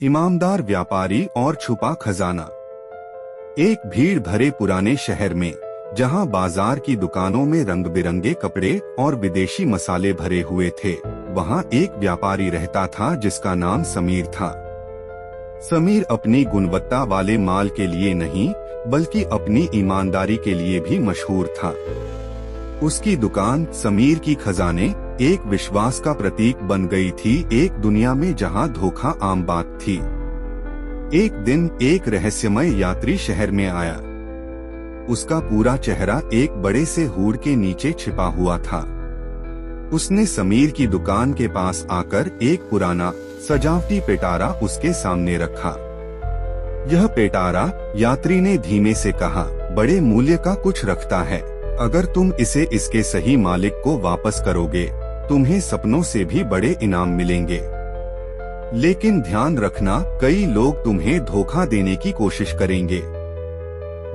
ईमानदार व्यापारी और छुपा खजाना। एक भीड़ भरे पुराने शहर में, जहां बाजार की दुकानों में रंग बिरंगे कपड़े और विदेशी मसाले भरे हुए थे, वहां एक व्यापारी रहता था जिसका नाम समीर था। समीर अपनी गुणवत्ता वाले माल के लिए नहीं, बल्कि अपनी ईमानदारी के लिए भी मशहूर था। उसकी दुकान समीर की खजाने एक विश्वास का प्रतीक बन गई थी, एक दुनिया में जहां धोखा आम बात थी। एक दिन एक रहस्यमय यात्री शहर में आया। उसका पूरा चेहरा एक बड़े से हुड के नीचे छिपा हुआ था। उसने समीर की दुकान के पास आकर एक पुराना सजावटी पेटारा उसके सामने रखा। यह पेटारा, यात्री ने धीमे से कहा, बड़े मूल्य का कुछ रखता है। अगर तुम इसे इसके सही मालिक को वापस करोगे, तुम्हें सपनों से भी बड़े इनाम मिलेंगे। लेकिन ध्यान रखना, कई लोग तुम्हें धोखा देने की कोशिश करेंगे।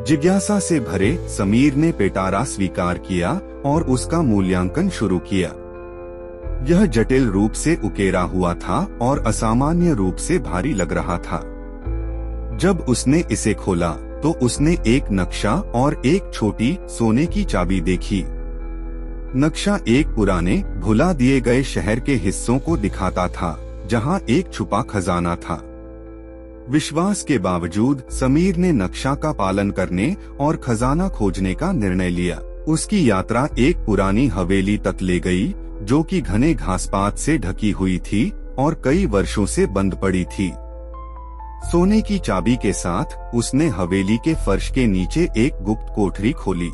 जिज्ञासा से भरे समीर ने पेटारा स्वीकार किया और उसका मूल्यांकन शुरू किया। यह जटिल रूप से उकेरा हुआ था और असामान्य रूप से भारी लग रहा था। जब उसने इसे खोला तो उसने एक नक्शा और एक छोटी सोने की चाबी देखी। नक्शा एक पुराने भुला दिए गए शहर के हिस्सों को दिखाता था, जहां एक छुपा खजाना था। विश्वास के बावजूद समीर ने नक्शा का पालन करने और खजाना खोजने का निर्णय लिया। उसकी यात्रा एक पुरानी हवेली तक ले गई, जो कि घने घासपात से ढकी हुई थी और कई वर्षों से बंद पड़ी थी। सोने की चाबी के साथ उसने हवेली के फर्श के नीचे एक गुप्त कोठरी खोली।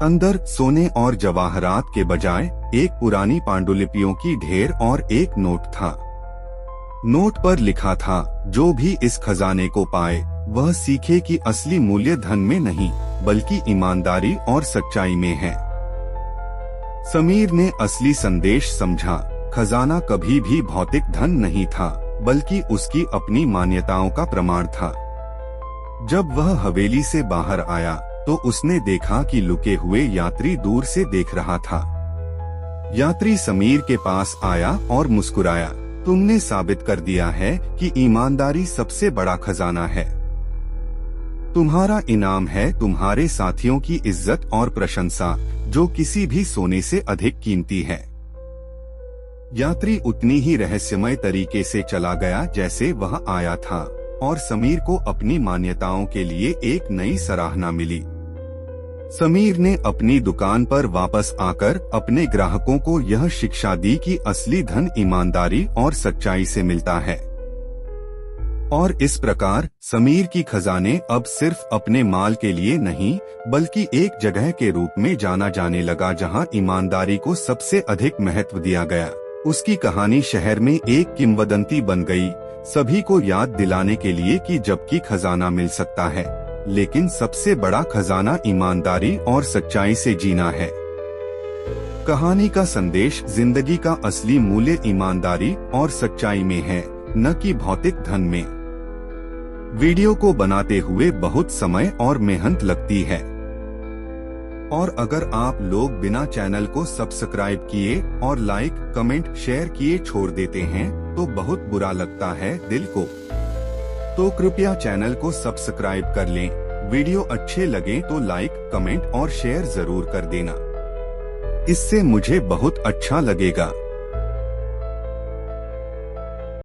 अंदर सोने और जवाहरात के बजाय एक पुरानी पांडुलिपियों की ढेर और एक नोट था। नोट पर लिखा था, जो भी इस खजाने को पाए वह सीखे कि असली मूल्य धन में नहीं, बल्कि ईमानदारी और सच्चाई में है। समीर ने असली संदेश समझा। खजाना कभी भी भौतिक धन नहीं था, बल्कि उसकी अपनी मान्यताओं का प्रमाण था। जब वह हवेली से बाहर आया तो उसने देखा कि लुके हुए यात्री दूर से देख रहा था। यात्री समीर के पास आया और मुस्कुराया, तुमने साबित कर दिया है कि ईमानदारी सबसे बड़ा खजाना है। तुम्हारा इनाम है तुम्हारे साथियों की इज्जत और प्रशंसा, जो किसी भी सोने से अधिक कीमती है। यात्री उतनी ही रहस्यमय तरीके से चला गया जैसे वह आया था, और समीर को अपनी मान्यताओं के लिए एक नई सराहना मिली। समीर ने अपनी दुकान पर वापस आकर अपने ग्राहकों को यह शिक्षा दी कि असली धन ईमानदारी और सच्चाई से मिलता है। और इस प्रकार समीर की खजाने अब सिर्फ अपने माल के लिए नहीं, बल्कि एक जगह के रूप में जाना जाने लगा जहां ईमानदारी को सबसे अधिक महत्व दिया गया। उसकी कहानी शहर में एक किंवदंती बन गई, सभी को याद दिलाने के लिए कि जबकि खजाना मिल सकता है, लेकिन सबसे बड़ा खजाना ईमानदारी और सच्चाई से जीना है। कहानी का संदेश, जिंदगी का असली मूल्य ईमानदारी और सच्चाई में है, न कि भौतिक धन में। वीडियो को बनाते हुए बहुत समय और मेहनत लगती है, और अगर आप लोग बिना चैनल को सब्सक्राइब किए और लाइक, कमेंट, शेयर किए छोड़ देते हैं तो बहुत बुरा लगता है दिल को। तो कृपया चैनल को सब्सक्राइब कर लें। वीडियो अच्छे लगे तो लाइक, कमेंट और शेयर जरूर कर देना, इससे मुझे बहुत अच्छा लगेगा।